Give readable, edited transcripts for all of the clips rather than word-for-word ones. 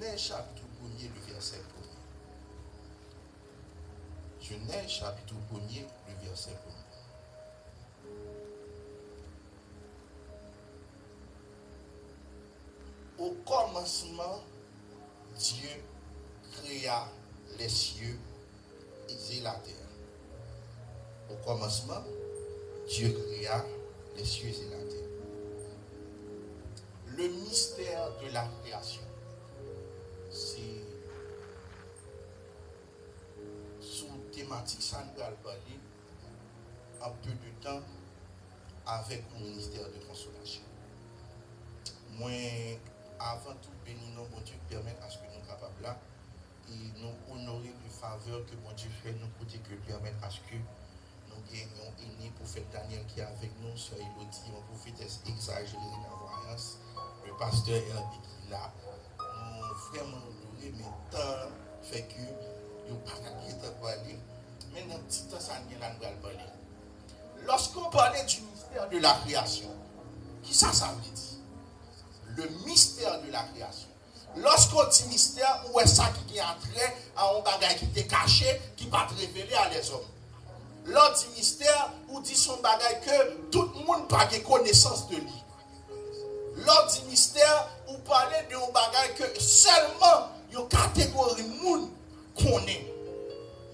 Genèse chapitre 1er, le verset 1er. Genèse chapitre 1er, le verset 1er. Au commencement, Dieu créa les cieux et la terre. Au commencement, Dieu créa les cieux et la terre. Le mystère de la création, c'est sous thématique ça nous allons parler un peu de temps avec le ministère de consolation. Moi, avant tout, bénissons bon Dieu permettre à ce que nous soyons capables là et nous honorer les faveurs que bon Dieu fait nous côté que permettre à ce que nous gagnons aîné prophète Daniel qui est avec nous, sur Elodie, un prophétesse exagérée dans la voyance, le pasteur Herbie qui est là. Nous vraiment honorés, mais tant fait que nous pas qu'à parler. Mais dans un petit temps, ça nous allons parler. Lorsqu'on parlait du mystère de la création, qui ça veut dire? Le mystère de la création. Lorsqu'on dit mystère, où est ça qui est entré à un bagage qui était caché, qui va te révéler à les hommes? L'autre dit mystère, ou dit son bagage que tout le monde n'a pas connaissance de lui. L'autre dit mystère, ou parler de un bagage que seulement une catégorie de monde connaît.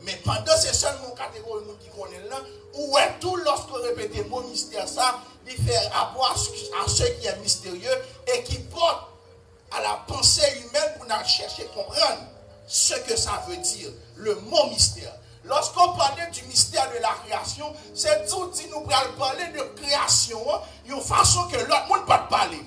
Mais pendant ces seulement catégorie de monde qui connaît là, où est tout lorsqu'on répète le mot mystère, ça, il fait rapport à ce qui est mystérieux et qui porte à la pensée humaine pour nous chercher à comprendre ce que ça veut dire, le mot mystère. Lorsqu'on parlait du mystère de la création, c'est tout dit nous parler de création, d'une façon que l'autre monde ne peut pas parler.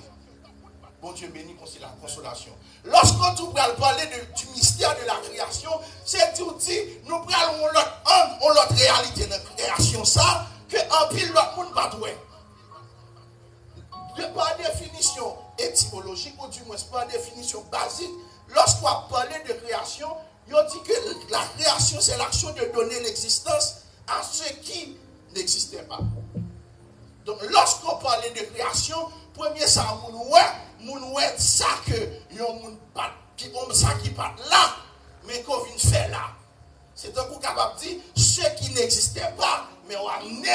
Bon Dieu béni, c'est la consolation. Lorsqu'on nous parler du mystère de la création, c'est tout dit nous parlons l'autre réalité de la création, ça, que en pile l'autre monde ne peut pas douer. Par définition étymologique, ou du moins par définition basique, lorsqu'on parle de création, on dit que la création, c'est l'action de donner l'existence à ce qui n'existait pas. Donc, lorsqu'on parle de création, premier, ça, mon ça que ça qui part là, mais qu'on vient faire là. C'est un coup capable de dire ce qui n'existait pas, mais on amené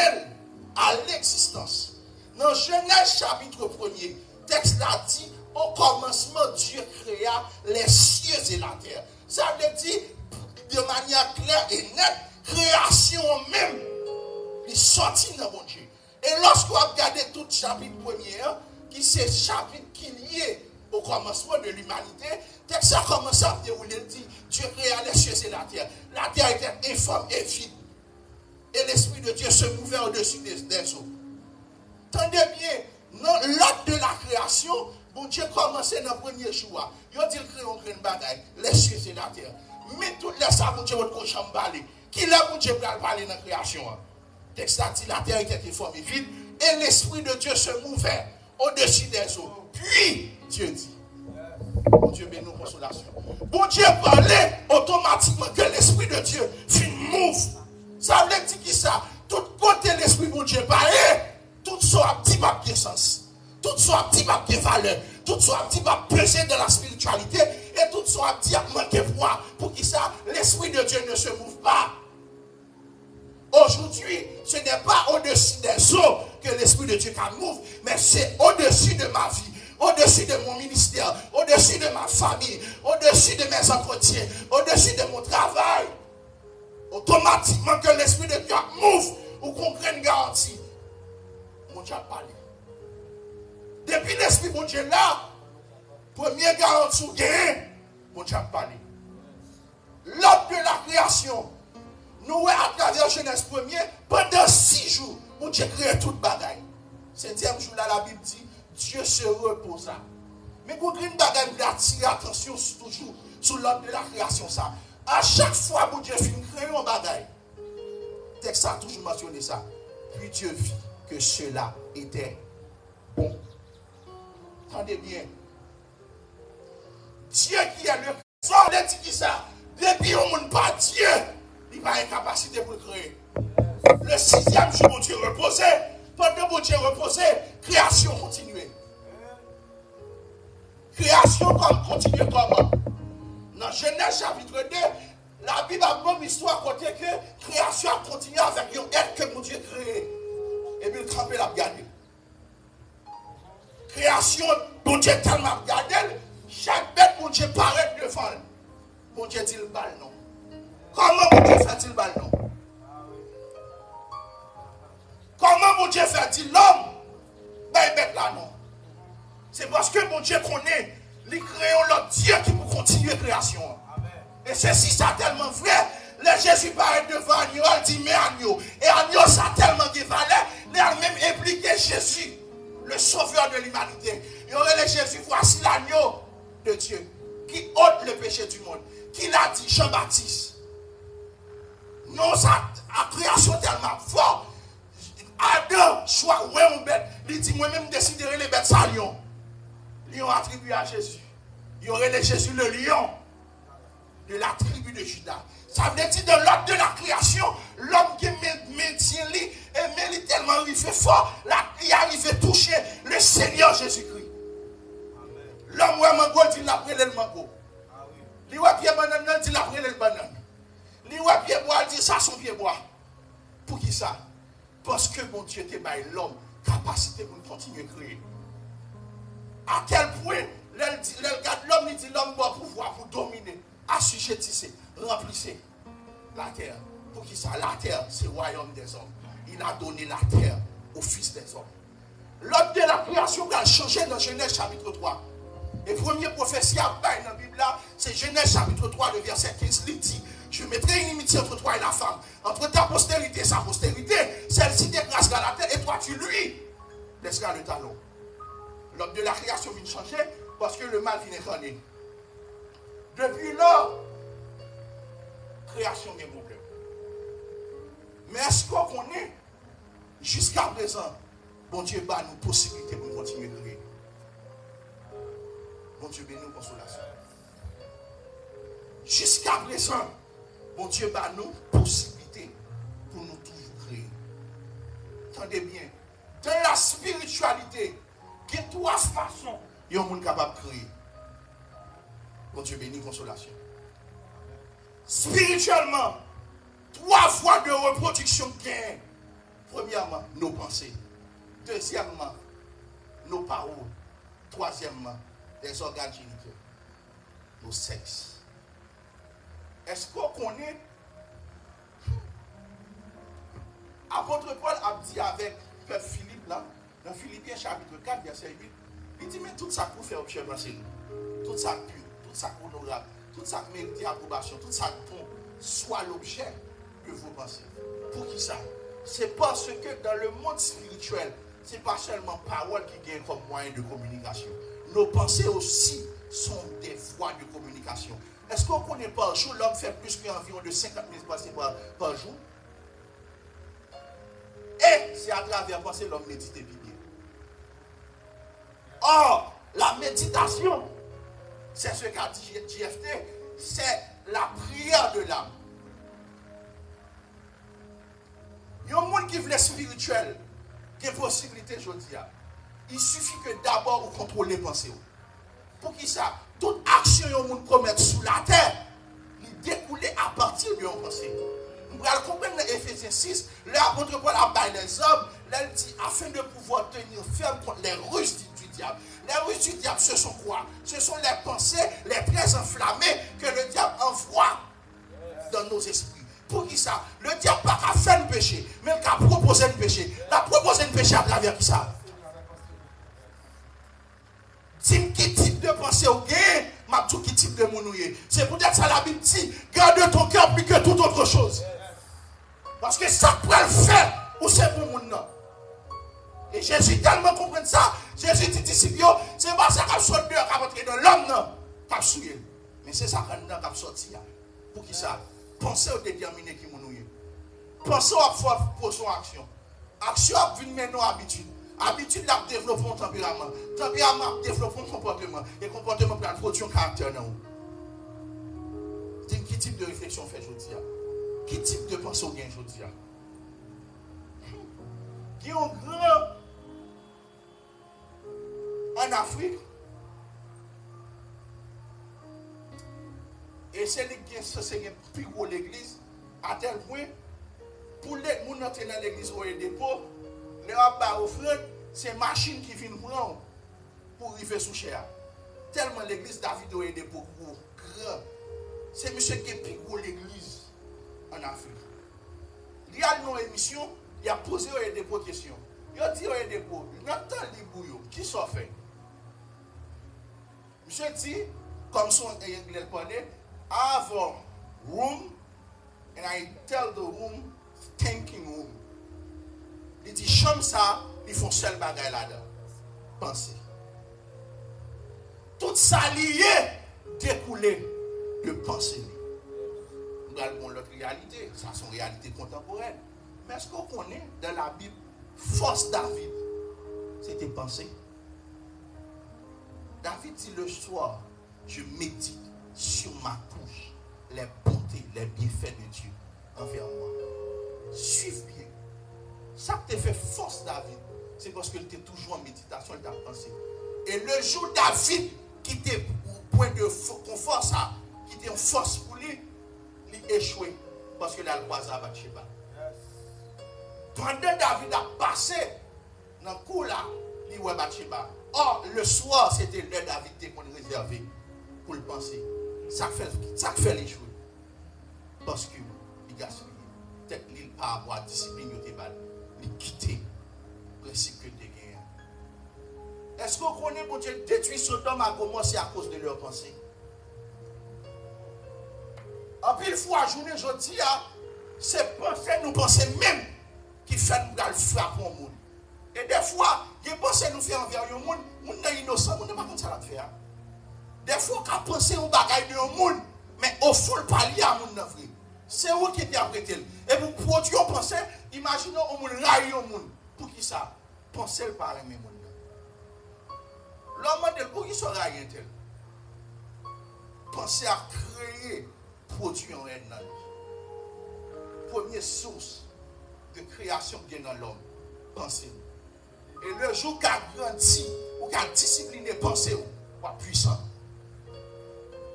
à l'existence. Dans Genèse chapitre 1er, texte là dit, au commencement, Dieu créa les cieux et la terre. Ça veut dire, de manière claire et nette, création même, il sortit dans mon Dieu. Et lorsqu'on regarde tout le chapitre 1er, qui c'est le chapitre qui est lié au commencement de l'humanité, texte ça commence à dérouler, il dit, Dieu créa les cieux et la terre. La terre était informe et vide. Et l'Esprit de Dieu se mouvait au-dessus des eaux. Tendez bien, dans l'acte de la création, bon Dieu commençait dans le premier jour. Il dit qu'il crée une bagaille, les cieux et la terre. Mais tout les ça, bon Dieu, votre chambre balai. Qui l'a bon Dieu pour parler dans la création? Texte dit la terre était informe et vide, et l'Esprit de Dieu se mouvait au-dessus des eaux. Puis, Dieu dit, bon Dieu béni consolation. Bon Dieu parlait automatiquement que l'Esprit de Dieu fit move. Ça veut dire qui ça? Tout côté l'Esprit bon Dieu parlait. Tout soit petit pas de sens, tout soit petit pas de valeur, tout soit petit pas peser dans la spiritualité et tout soit petit à manquer poids pour que ça, l'Esprit de Dieu ne se mouve pas. Aujourd'hui, ce n'est pas au-dessus des eaux que l'Esprit de Dieu can move, mais c'est au-dessus de ma vie, au-dessus de mon ministère, au-dessus de ma famille, au-dessus de mes entretiens, au-dessus de mon travail. Automatiquement que l'Esprit de Dieu move ou qu'on crée une garantie. Mon Dieu a parlé. Depuis l'Esprit, mon Dieu là, première garantie ou gain, mon Dieu a parlé. L'ordre de la création, nous à travers Genèse 1er, pendant 6 jours, mon Dieu crée toute bagaille. 7e jour là, la Bible dit, Dieu se reposa. Mais pour une bagaille, vous attirer attention toujours sur l'ordre de la création ça. À chaque fois, mon Dieu finit créer un bagaille. Le texte a toujours mentionné ça. Puis Dieu vit que cela était bon. Entendez bien. Dieu qui est le sort de dit ça. Depuis on ne pas Dieu, il n'a pas une capacité pour créer. Le 6e jour, mon Dieu reposait. Pendant que mon Dieu reposait, création continuait. Création comme continue comment? Genèse chapitre 2, la Bible a une histoire côté que création a continué avec un être que mon Dieu créé. Et puis il trempé la regardé. Création, mon Dieu tellement regardé, chaque bête, mon Dieu paraît devant. Mon Dieu dit le bal non. Comment mon Dieu fait-il le bal non? Comment mon Dieu fait-il l'homme? Ben bête là non. C'est parce que mon Dieu connaît, les créons l'autre Dieu qui peut continuer la création. Et ceci, ça tellement vrai. Le Jésus paraît devant Agneau, il dit mais Agneau. Et Agneau, ça tellement qui valait, il a même impliqué Jésus, le sauveur de l'humanité. Il aurait le Jésus, voici l'agneau de Dieu, qui ôte le péché du monde. Qui l'a dit, Jean-Baptiste. Non, ça, la création tellement fort. Adam, soit ouais ou bête, il dit moi-même déciderai les bêtes ça lion. Lion attribué à Jésus. Il aurait le Jésus le lion de la tribu de Judas. Ça veut dire dans l'ordre de la création, l'homme qui maintient lui, et mais tellement arrivé fort, il arrive à toucher le Seigneur Jésus-Christ. L'homme ouais mango dit la prélève le mango. Lui ouais pied banane dit la prélève le banane. Lui ouais pied bois dit ça son pied bois. Pour qui ça? Parce que mon Dieu te baille l'homme capacité pour continuer à créer. À quel point l'homme il dit l'homme doit pouvoir pour dominer, assujettir, remplir la terre. Pour qui ça? La terre, c'est le royaume des hommes. Il a donné la terre au fils des hommes. L'ordre de la création va changer dans Genèse chapitre 3. Et première prophétie à bail dans la Bible là, c'est Genèse chapitre 3, le verset 15. Il dit, je mettrai une inimitié entre toi et la femme, entre ta postérité et sa postérité. Celle-ci dégracera la terre et toi tu lui laisseras le talon. L'ordre de la création vient changer parce que le mal vient incarner. Depuis lors, création est un problème. Mais est-ce qu'on connaît jusqu'à présent, bon Dieu bat nous possibilité pour continuer à créer. Bon Dieu bénit nous consolation. Jusqu'à présent, bon Dieu bat nous possibilité pour nous toujours créer. Entendez bien, dans la spiritualité, il y a trois façons il y a un monde capable de créer. Bon Dieu bénit consolation. Spirituellement, trois voies de reproduction gain. Premièrement, nos pensées. Deuxièmement, nos paroles. Troisièmement, les organes génitaux. Nos sexes. Est-ce qu'on connaît? Apôtre Paul a dit avec Père Philippe là, dans Philippiens chapitre 4, verset 8, il dit mais tout ça pour faire observation, tout ça pur, tout ça honorable, tout ça mérite approbation, tout ça bon, soit l'objet de vos pensées. Pour qui ça? C'est parce que dans le monde spirituel, ce n'est pas seulement parole qui gagne comme moyen de communication. Nos pensées aussi sont des voies de communication. Est-ce qu'on connaît par jour, l'homme fait plus qu'environ de 50 000 pensées par jour? Et c'est à travers pensée l'homme médite et Bible. Or, la méditation, c'est ce qu'a dit JFT, c'est la prière de l'âme. Il y a un monde qui veut spirituel, qui a possibilité, je dis. Il suffit que d'abord vous contrôlez les pensées. Pour qui ça? Toute action que vous commettez sous la terre, il découle à partir de vos pensées. Vous allez comprendre dans Éphésiens 6, l'apôtre Paul a baillé les hommes, il dit, afin de pouvoir tenir ferme contre les ruses du diable. Les ruses du diable, ce sont quoi? Ce sont les pensées, les traits enflammés que le diable envoie dans nos esprits. Pour qui ça? Le diable n'a pas fait le péché, mais il a proposé le péché. Il a proposé le péché à travers qui ça? Dis qui type de pensée au gain, m'a dit qui type de monouillé. C'est peut-être ça la Bible dit, garde ton cœur plus que toute autre chose. Parce que ça peut le faire, ou c'est pour mon nom. Et Jésus tellement comprend ça, Jésus dit disciples, c'est pas ça qui sort dehors, qui rentre dans l'homme, non, qui souillé. Mais c'est ça qui sorti. Pour qui ça? Pensez au déterminé qui monouillé. Pensez à faire pour son action. Action a vu maintenant habitude. Habitude là développer un tempérament. Tempérament développer un comportement. Et comportement pour produire un caractère dans vous. Dis qui type de réflexion fait aujourd'hui? Qui type de pensée vous gagnez aujourd'hui? Qui est un grand en Afrique. Et c'est une plus gros l'église, à tel point, pour les gens entrer dans l'église au dépôt, les offrandes, c'est machine qui vient prendre pour arriver sous cher. Tellement l'église David au dépôt grand. C'est monsieur qui est plus gros l'église en Afrique. Il y a une émission, il a posé au dépôt question. Il a dit au dépôt, n'entend les bouillons, qui s'en fait? Monsieur dit, comme son anglais parlait, I have a room and I tell the room, thanking room. Il dit, chambre ça, ils font seul bagage là-dedans. Pensez. Tout ça lié, découlé de pensée. Nous avons l'autre réalité, ça c'est une réalité contemporaine. Mais est-ce qu'on connaît dans la Bible, force David, c'était penser. David dit le soir, je médite sur ma bouche les bontés, les bienfaits de Dieu envers moi. Suive bien. Ça qui te fait force David, c'est parce qu'il était toujours en méditation, il t'a pensé. Et le jour David, qui était au point de confort, ça, qui était en force pour lui, il échoué parce qu'il a le croisé à Bathsheba. Pendant David a passé dans le coup là, il voit Bathsheba. Or, le soir, c'était le David qu'on réservé pour le penser. Ça fait l'échouer. Parce que il gaspille. Peut-être qu'il n'a pas avoir discipline, il quitte le principe que tu as. Est-ce qu'on connaît que Dieu détruit Sodome a commencé à cause de leurs pensées? En pile fois, journée, je dis, c'est penser, nous pensons même qui fait nous le frapper au monde. Et des fois, des pensées nous fait envers le monde, nous sommes innocents, nous ne sommes pas comme ça la faire. Des fois, quand penser au bagage de monde, mais au fond, le palier à monde frère. C'est vous qui interprétez. Et vous produisez une pensée, imaginez au monde railler au monde. Pour qui ça? Pensez le par aimer monde. L'homme de pour qui ça railler tel? Pensez à créer, produire en haine. Première source de création qui est dans l'homme. Pensez. Et le jour qu'a grandi, ou qu'a discipliné pensée, ou puissant.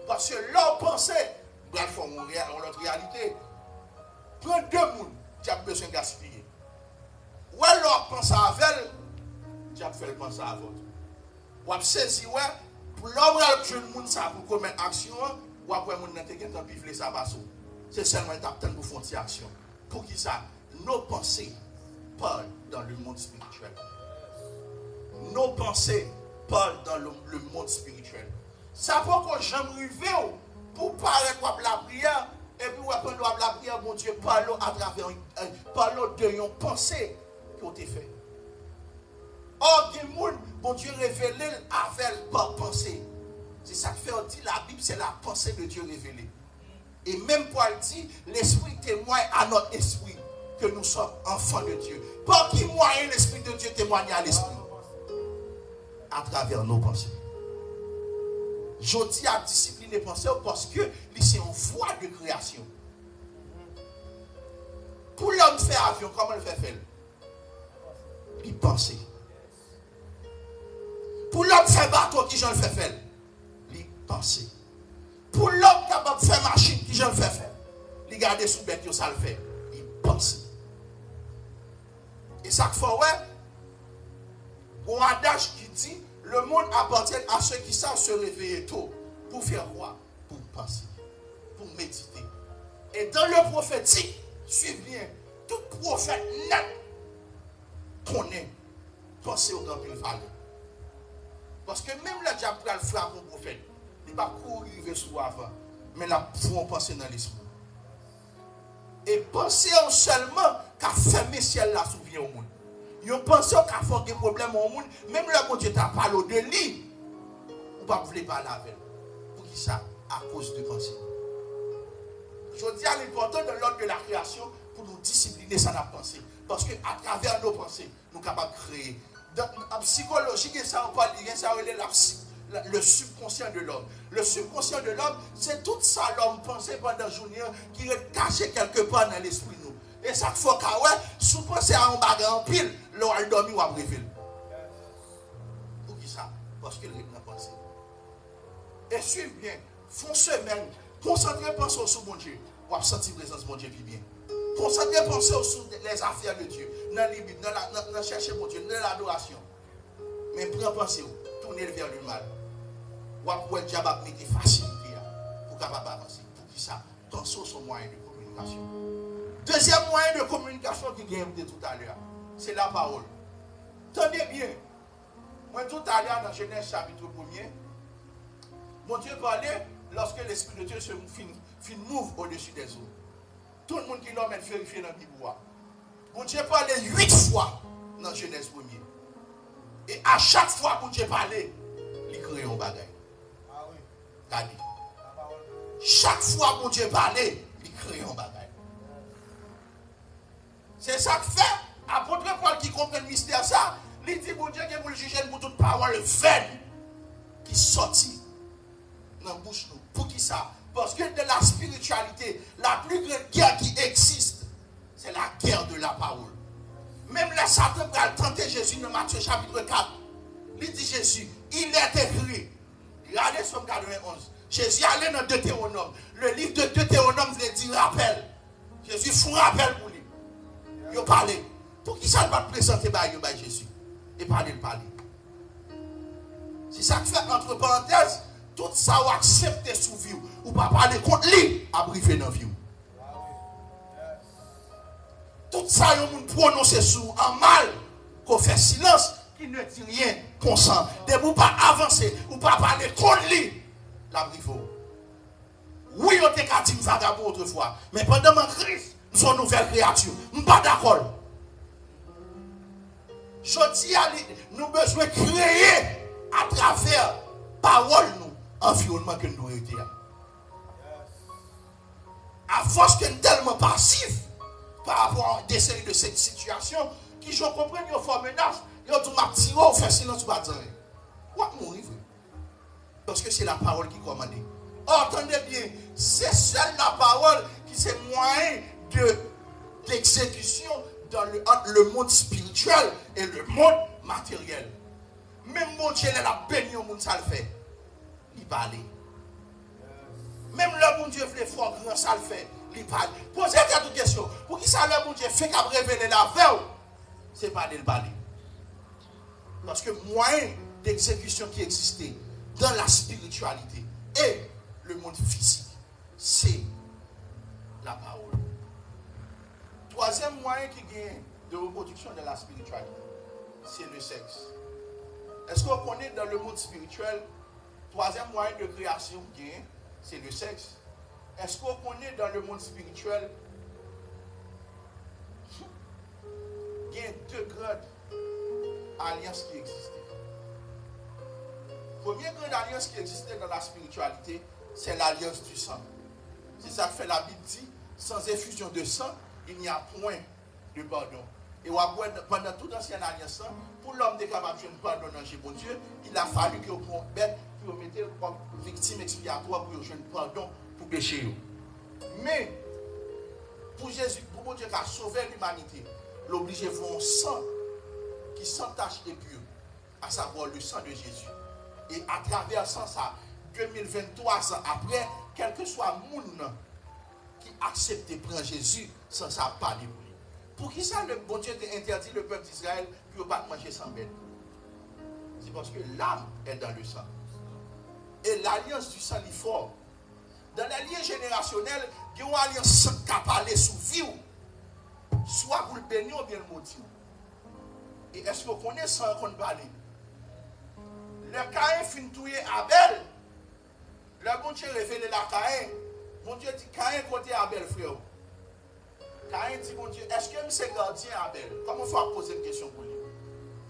Parce que leur pensée, bref, on notre réalité. Prends deux personnes qui ont besoin de gaspiller. Ou alors pense à elle, tu as fait le penser à votre. Ou à saisir, pour l'homme qui a le monde pour commettre action, ou après mon n'était qu'un temps pifler ça passe. C'est seulement un temps pour faire une action. Pour qui ça? Nos pensées parlent dans le monde spirituel. Nos pensées parlent dans le monde spirituel. Ça faut que j'aime arriver pour parler de la prière et puis pendant la prière, mon Dieu, parle à travers de une pensée qui a été faite. Or, il y a des gens, bon Dieu révélé avec par pensée. C'est ça que fait on dit la Bible, c'est la pensée de Dieu révélée. Et même Paul dit, l'Esprit témoigne à notre esprit que nous sommes enfants de Dieu. Par qui moyen l'Esprit de Dieu témoigne à l'Esprit? À travers nos pensées. Je dis à discipliner pensée parce que c'est une voie de création. Pour l'homme faire avion, comment il fait faire? Il pense. Pour l'homme faire bateau, qui j'en fait faire? Il pense. Pour l'homme capable de faire machine, qui j'en fait faire? Il garde sous bête, ça le fait. Il pense. Et ça fait, ouais, un adage qui dit, le monde appartient à ceux qui savent se réveiller tôt. Pour faire quoi? Pour penser, pour méditer. Et dans le prophétique, suivez bien, tout prophète net connaît penser au grand qu'il fallait. Parce que même le diable va le faire pour prophète, il va courir sur avant, mais là, il faut penser dans l'esprit. Et penser seulement qu'à fermer ciel là souvient au monde. Ils pensent qu'à faire des problèmes au monde, même le bon Dieu t'a parlé de lui, on ne va pas parler avec. Pour qui ça? À cause de pensée. Je dis à l'important de l'ordre de la création pour nous discipliner ça la pensée. Parce qu'à travers nos pensées, nous sommes capables de créer. Dans la psychologie, ça on parle, le subconscient de l'homme. Le subconscient de l'homme, c'est tout ça l'homme pensait pendant la journée qui est caché quelque part dans l'esprit nous. Et ça faut qu'à sous penser à un bagage en pile, l'on a dormi ou a révélé. Pour qui ça? Parce qu'il est dans la pensée. Et suivez bien, font semaine, Concentrez pensez sur mon Dieu. Vous allez sentir la présence de mon Dieu bien. Concentrez pensez sur les affaires de Dieu. Dans les Bibles, dans chercher mon Dieu, dans l'adoration. Mais prenez pensez, tournez vers le mal. Ou après le diable mettre facilité pour capable avancer. Pour qui ça? Pensez sur moyen de communication. Deuxième moyen de communication qui vient de tout à l'heure, c'est la parole. Tenez bien. Moi, tout à l'heure, dans Genèse chapitre 1er, mon Dieu parlait lorsque l'Esprit de Dieu se fin move au-dessus des eaux. Tout le monde qui l'a vérifié dans la Bible. Mon Dieu parlait 8 fois dans Genèse 1er. Et à chaque fois que mon Dieu parlait, il crée un bagage. Ah oui. Regardez. Chaque fois que mon Dieu parlait, il crée un bagage. C'est ça que fait. Apôtre Paul qui comprend le mystère, ça, il dit mon Dieu que vous le jugez pour toute parole vaine qui sortit dans la bouche nous. Pour qui ça? Parce que de la spiritualité, la plus grande guerre qui existe, c'est la guerre de la parole. Même les Satan va tenter Jésus dans Matthieu chapitre 4. Il dit Jésus, il est écrit. Regardez Somme 91. Jésus allait dans Deutéronome. Le livre de Deutéronome veut dire rappel. Jésus fait un rappel pour lui. Il a parlé. Pour qui ça ne va pas présenter par Jésus? Et parler. C'est ça que fait, entre parenthèses, tout ça ou accepter sous vie ou pas parler contre lui, à briefer dans la vie. Tout ça, on prononce sous en mal, qu'on fait silence, qui ne dit rien, consent. De vous pas avancer, ou pas parler contre lui, la briefe. Oui, on était qu'à dire vagabond autrefois, mais pendant mon Christ, nous sommes une nouvelle créature. Nous ne sommes pas d'accord. Je dis à lui, nous avons besoin de créer à travers parole, nous, environnement que nous avons. À force que nous sommes tellement passifs par rapport à des séries de cette situation, qui je comprends, ils font menace, ils ont tout ma tiré, on fait silence, on va dire. Quoi mourir? Parce que c'est la parole qui commande. Entendez bien, c'est seule la parole qui c'est moyen d'exécution dans le monde spirituel et le monde matériel. Même mon Dieu, il a béni au monde, ça le fait. Il parle. Même le bon Dieu fait fort grand, ça le fait. Il parle. Posez cette question. Pour qui ça le bon Dieu fait qu'à révéler la veille? C'est pas de le parler. Parce que moyen d'exécution qui existait dans la spiritualité et le monde physique, c'est la parole. Troisième moyen qui gagne de reproduction de la spiritualité, c'est le sexe. Est-ce qu'on connaît dans le monde spirituel, troisième moyen de création gagne, c'est le sexe? Est-ce qu'on connaît dans le monde spirituel, il y a deux grandes alliances qui existaient. La première grande alliance qui existait dans la spiritualité, c'est l'alliance du sang. C'est ça que fait la Bible dit, sans effusion de sang, il n'y a point de pardon. Et pendant toute l'ancienne alliance, pour l'homme de capable de pardon chez bon Dieu, il a fallu que vous bête pour mettre comme victime expiatoire pour jeune pardon pour péché. Mais pour Jésus, pour mon Dieu qui a sauvé l'humanité, l'obligé de voir un sang qui sans tache et pur, à savoir le sang de Jésus. Et à travers ça, 2023 ans après, quel que soit le monde qui accepte de prendre Jésus, sans ça pas de lui. Pour qui ça, le bon Dieu interdit le peuple d'Israël pour ne pas manger sans bête? C'est parce que l'âme est dans le sang. Et l'alliance du sang est fort. Dans les liens générationnels, il y a une alliance qui a parlé sous vie, soit pour le bénir ou bien le maudire. Et est-ce que vous connaissez ça qu'on parle? Le Caïn fin touyer Abel. Le bon Dieu révèle la Caïn. Mon Dieu dit Caïn côté Abel, frère. Caïn dit, mon Dieu, est-ce que c'est gardien Abel? Comment il faut poser une question pour lui?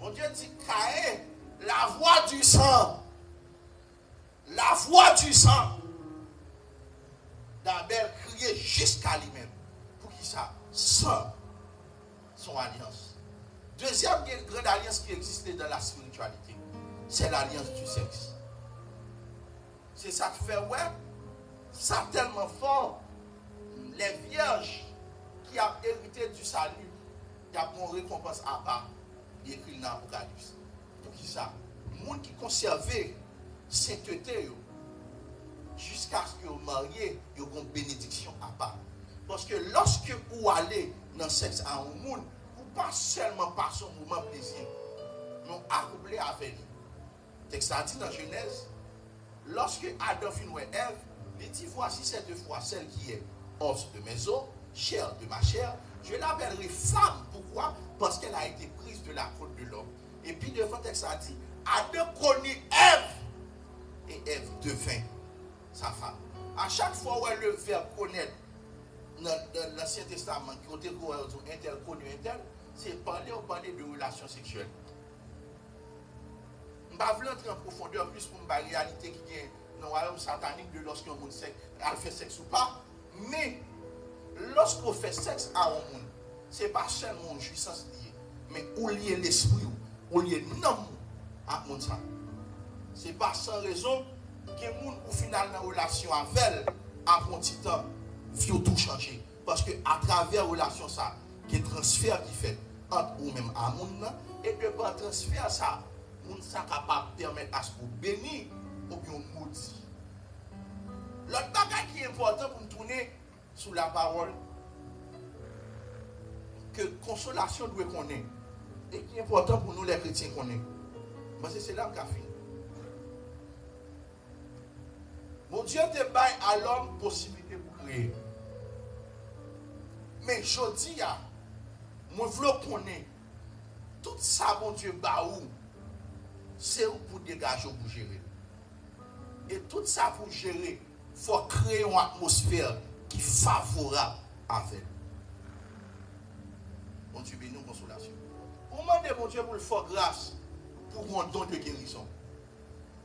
Mon Dieu dit, Caïn, la voix du sang. La voix du sang d'Abel criait jusqu'à lui-même. Pour qui ça? Sans son alliance. Deuxième grande alliance qui existait dans la spiritualité, c'est l'alliance du sexe. C'est ça qui fait, ouais, ça tellement fort. Les vierges qui ont hérité du salut, qui ont une récompense à part, il écrit dans l'Apocalypse. Pour qui ça? Les gens qui conservaient sainteté, jusqu'à ce que vous mariez, vous avez une bénédiction à part. Parce que lorsque vous allez dans le sexe à un monde, vous pas seulement passer un moment de plaisir, mais accoupler avec lui. Texte a dit dans Genèse, lorsque Adam finit Ève, il dit voici cette fois celle qui est os de mes os, chair de ma chair, je l'appellerai femme. Pourquoi? Parce qu'elle a été prise de la côte de l'homme. Et puis devant texte a dit, Adam connut Ève, et Ève devint sa femme. À chaque fois où elle le verbe connaître dans l'Ancien Testament, qui ont été connu intel, c'est parler de relations sexuelles. Je ne vais pas entrer en profondeur plus pour la réalité qui est dans le royaume satanique de lorsqu'un monde fait sexe ou pas. Mais lorsqu'on fait sexe à un monde, ce n'est pas seulement une jouissance liée, mais on lie l'esprit, on lie l'âme à monde ça. Ce n'est pas sans raison que les gens au final dans la relation avec elle, après un petit temps, vont tout changer. Parce qu'à travers la relation, ça, il y a un transfert qui fait entre ou même à monde, et de par transfert, ça, on est capable de permettre à ce qu'on bénisse ou bien on maudit. L'autre bagage qui est important pour nous tourner sur la parole, que consolation doit connaître, et qui est important pour nous les chrétiens connaître. Parce que c'est là qu'on a fini. Mon Dieu te baille à l'homme possibilité pour créer. Mais je dis, moi je veux connaître tout ça, mon Dieu, baou, c'est pour dégager, pour gérer. Et tout ça pour gérer, il faut créer une atmosphère qui est favorable avec. Mon Dieu, bénis nous consolation. On demande, mon Dieu, pour le faire grâce pour un don de guérison.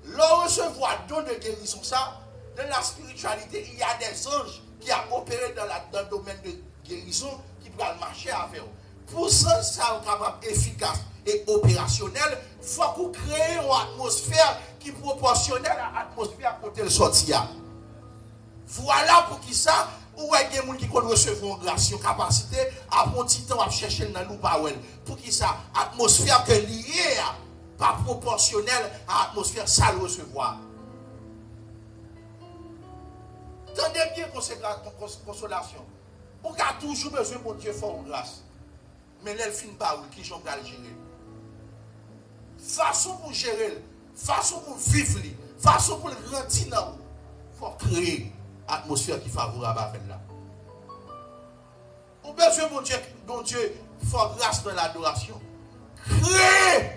Lorsque recevoir don de guérison, ça, dans la spiritualité, il y a des anges qui ont opéré dans le domaine de guérison qui peuvent marcher avec eux. Pour ça, ça est capable efficace et opérationnel, il faut qu'on crée une atmosphère qui est proportionnelle à l'atmosphère pour elle sortir. Voilà pour qui ça, ou il y a des gens qui peuvent recevoir une grâce, une capacité, à un petit temps à chercher dans nous pour qui ça, atmosphère que liée pas proportionnelle à l'atmosphère, ça le recevoir. Tendez bien consolation. On a toujours besoin de Dieu faire une grâce. Mais elle ne finit pas où qui j'en vais gérer. Façon pour gérer, façon pour vivre, façon pour grandir dans il faut créer une atmosphère qui est favorable avec là. On a besoin de Dieu faire grâce dans l'adoration. Créer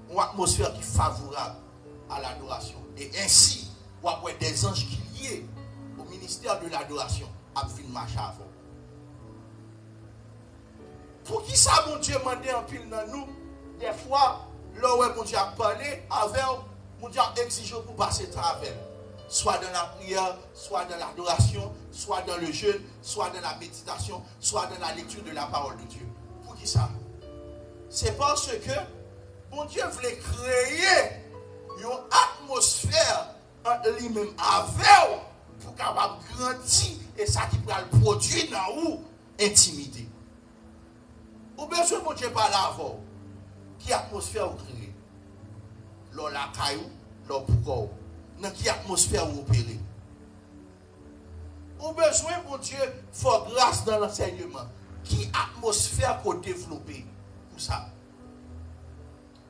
une atmosphère qui est favorable à l'adoration. Et ainsi, on va avoir des anges qui liés au ministère de l'adoration à venir marcher avant. Pour qui ça, mon Dieu, mandé en pile dans nous, des fois, là où mon Dieu a parlé avec, mon Dieu a exigé pour passer travers. Soit dans la prière, soit dans l'adoration, soit dans le jeûne, soit dans la méditation, soit dans la lecture de la parole de Dieu. Pour qui ça? C'est parce que mon Dieu voulait créer une atmosphère entre lui-même avec pour capable grandir et ça qui peut le produire dans où? Intimité. Ou besoin de Dieu par là avant. Qui atmosphère vous créez? L'on la caillou, l'on pourquoi? Dans quelle atmosphère vous opérez? Ou besoin de Dieu faire grâce dans l'enseignement. Qui atmosphère qu'on développe pour ça?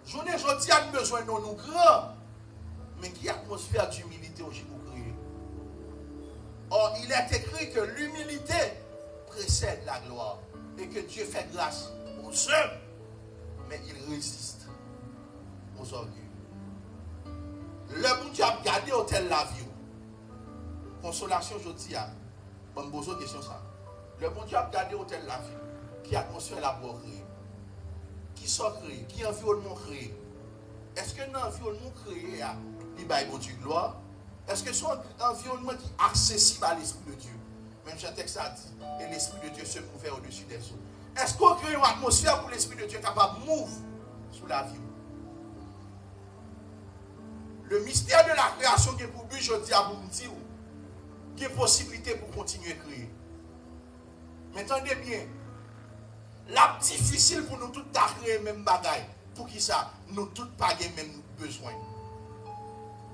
Je ne dis pas besoin de nous grands, mais qui atmosphère d'humilité aussi vous créez? Or, il est écrit que l'humilité précède la gloire et que Dieu fait grâce aux hommes, mais il résiste aux orgueilleux. Le bon Dieu a gardé au tel la vie. Consolation, je dis, on me pose une question ça. Le bon Dieu a gardé au tel la vie. Qui atmosphère la pour créer? Qui sont créés? Qui environnement créé? Est-ce que dans l'environnement créé, il y a bon Dieu gloire? Est-ce que c'est un environnement qui est accessible à l'Esprit de Dieu? Même Jean texte a dit, et l'Esprit de Dieu se mouvait au-dessus des eaux. Est-ce qu'on crée une atmosphère pour l'Esprit de Dieu capable de mouvoir sous la vie? Le mystère de la création qui est pour lui, je dis à vous dire, qui est possibilité pour continuer à créer. Mais entendez bien, la difficile pour nous tous à créer même bagaille. Pour qui ça? Nous tous pas les mêmes besoins.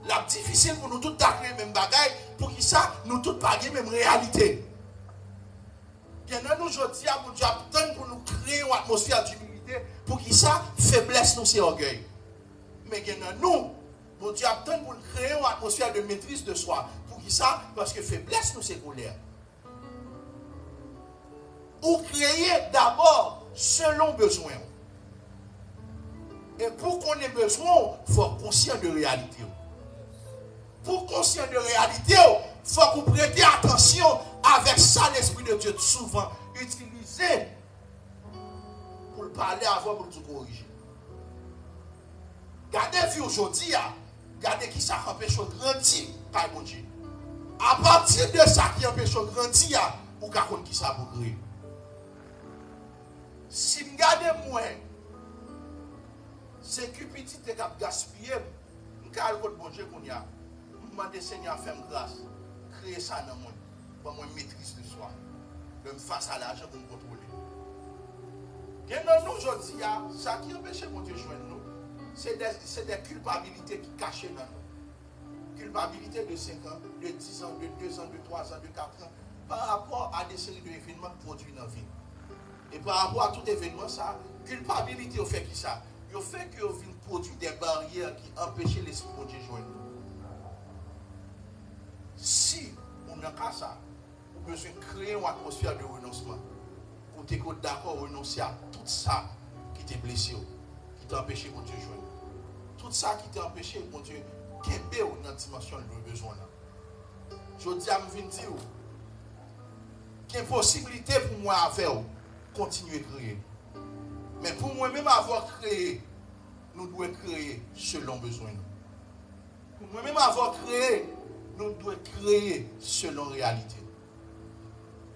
La difficile pour nous tous d'accueillir même bagaille, pour qui ça, nous tous pas même réalité. Bien nous aujourd'hui, pour Dieu pour nous créer une atmosphère d'humilité, pour qui ça, faiblesse nous c'est orgueil. Mais bien nous, pour Dieu pour nous créer une atmosphère de maîtrise de soi, pour qui ça, parce que faiblesse nous c'est colère. Ou créer d'abord selon besoin. Et pour qu'on ait besoin, il faut être conscient de réalité. Pour conscient de réalité, il faut que vous prêtez attention avec ça l'Esprit de Dieu souvent utilisé pour le parler avant pour le corriger. Gardez vous aujourd'hui, regardez qui ça empêche de grandir par mon Dieu. À partir de ça qui empêche de grandir, vous savez qui ça pour créer. Si vous regardez moi, c'est que petit est gaspillé, je vais le bon Dieu qu'on y a. Je demande Seigneur faire grâce, créer ça dans moi, pour moi maîtrise de soi, de me face à l'argent pour me contrôler. Et dans nous aujourd'hui, ça qui empêche mon Dieu de joindre nous, c'est des culpabilités qui cachent dans nous. Culpabilité de 5 ans, de 10 ans, de 2 ans, de 3 ans, de 4 ans, par rapport à des séries d'événements produits dans la vie. Et par rapport à tout événement, ça, culpabilité au fait qui ça, au fait que vous produit des barrières qui empêchent l'esprit de Dieu de joindre nous. Si on n'a pas ça, on a besoin de créer une atmosphère de renoncement. Pour être d'accord renoncer à tout ça qui t'a blessé, qui t'a empêché mon Dieu de joindre. Tout ça qui t'a empêché mon Dieu de dans la dimension de besoin. Je dis à me dire qu'il y a une possibilité pour moi à faire, continuer à créer. Mais pour moi-même avoir créé, nous devons créer selon besoin. Pour moi-même avoir créé, nous devons créer selon réalité.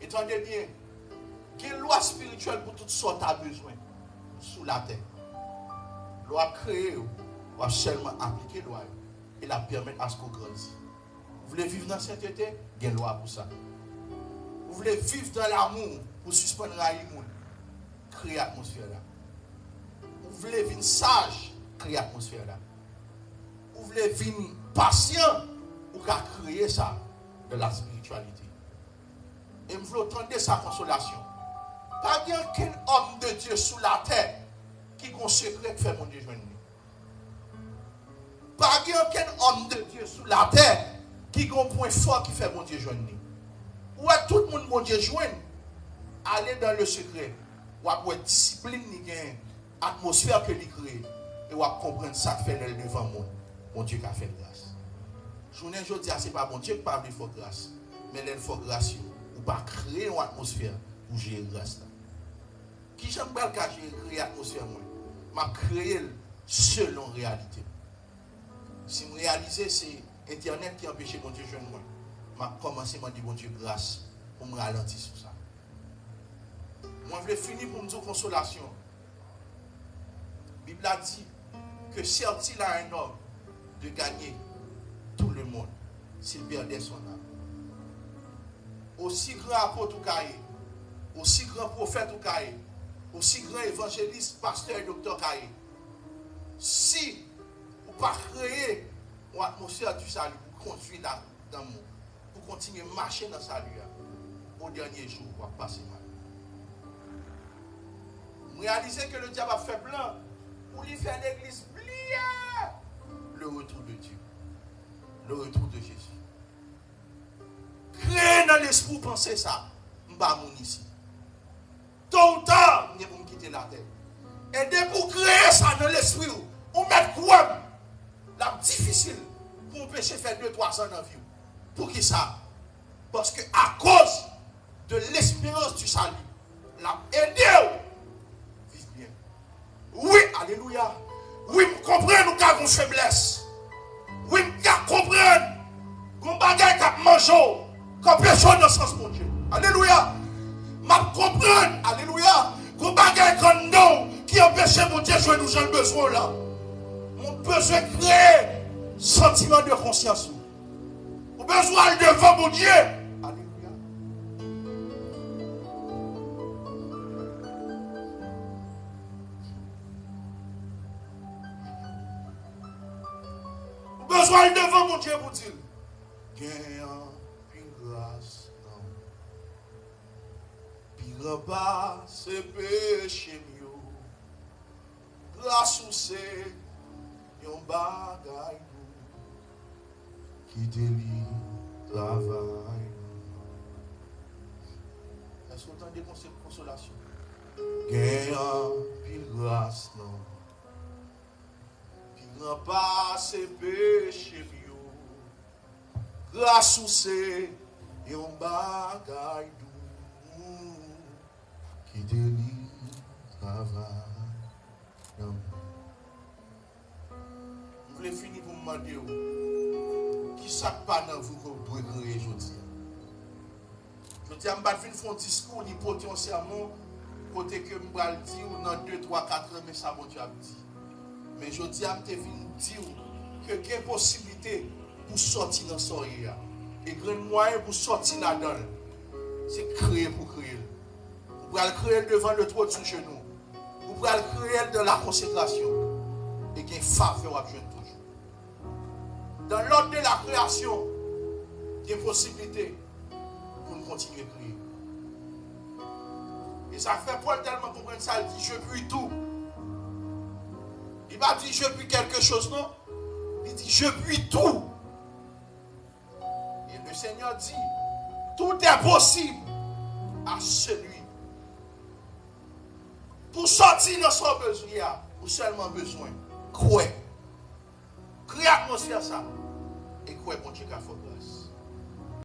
Entendez bien, quelle loi spirituelle pour toutes sortes à besoin sous la terre. Loi créée, on va seulement appliquer loi et la permettre à ce qu'on grandisse. Vous voulez vivre dans la sainteté? Il y a une loi pour ça. Vous voulez vivre dans l'amour pour suspendre l'amour? Créer l'atmosphère là. Vous voulez vivre sage? Créer l'atmosphère là. Vous voulez vivre patient? Ou qu'à créer ça de la spiritualité. Et vous voulez entendre sa consolation. Pas bien qu'un homme de Dieu sous la terre qui a un secret qui fait mon Dieu joindre. Pas bien qu'un homme de Dieu sous la terre qui a un point fort qui fait mon Dieu joindre. Ou est tout le monde mon Dieu joindre, aller dans le secret. Ou à une discipline, une atmosphère que lui crée. Et ou à comprendre ça fait devant moi. Mon Dieu qui a fait grâce. Journée aujourd'hui, ce n'est pas mon Dieu qui parle de forte grâce, mais il faut grâce. Ou pas créer une atmosphère pour gérer grâce. Qui j'aime pas créer l'atmosphère, moi? Je créer selon réalité. Si je réalise, c'est Internet qui empêche mon Dieu de joindre moi. Je commence à dire mon Dieu grâce pour me ralentir sur ça. Moi, je vais finir pour me dire consolation. La Bible a dit que sert-il à un homme de gagner tout le monde s'il perdait son âme? Aussi grand apôtre ou cahier, aussi grand prophète ou cahier, aussi grand évangéliste, pasteur et docteur cahier, si vous ne pas créer une atmosphère du salut pour conduire dans le monde, pour continuer à marcher dans le salut, au dernier jour, vous va passer mal. Vous réalisez que le diable a fait blanc pour lui faire l'église plier le retour de Dieu. Le retour de Jésus. Créez dans l'esprit pour penser ça. Je ne vais pas ici. Tôt ou tard, je vais quitter la terre. Et dès pour créer ça dans l'esprit, on met quoi? La difficile pour empêcher de faire 2-3 ans dans la vie. Pour qui ça? Parce que à cause de l'espérance du salut, la aidé vive bien. Oui, alléluia. Oui, je comprends nous avons une faiblesse. Oui, je comprends qu'on bagaille qui mange, qu'on péché dans le sens mon Dieu. Alléluia. Je comprends, alléluia, qu'on bagaille comme nous qui empêche mon Dieu de jouer nous j'ai besoin là. Mon besoin de créer sentiment de conscience. Mon besoin devant mon Dieu. Alléluia. Mon besoin devant mon Dieu pour dire, gagne une grâce, non. Pire pas, c'est péché mieux. Grâce ou c'est, yon bagay qui délie travail. Est-ce que vous entendez consolation? Gagne pile grâce, non. Pire pas, c'est péché mieux. Grâce ou c'est, yon bagay qui délie travail. Vous voulez finir pour me demander qui ça pas dans vous que vous devez créer aujourd'hui. Je dis à me battre faire un discours ni potentiellement côté que me va dire dans 2 3 4 ans mais ça bon Dieu a dit. Mais je dis à me dire que il y a possibilité pour sortir dans soirée et grand moyen pour sortir là-dedans. C'est créer pour créer. Vous pouvez le créer devant le trône sous genou. Vous pouvez le créer dans la consécration. Et qu'il y a une faveur à jouer toujours. Dans l'ordre de la création, il y a une possibilité pour nous continuer à créer. Et ça fait Paul tellement comprendre ça, il dit je puis tout. Il ne va pas dire je puis quelque chose, non. Il dit je puis tout. Et le Seigneur dit tout est possible à celui. Pour sortir de son besoin, ou seulement besoin. Quoi? Créer l'atmosphère ça. Et quoi, bon Dieu, qu'il faut grâce.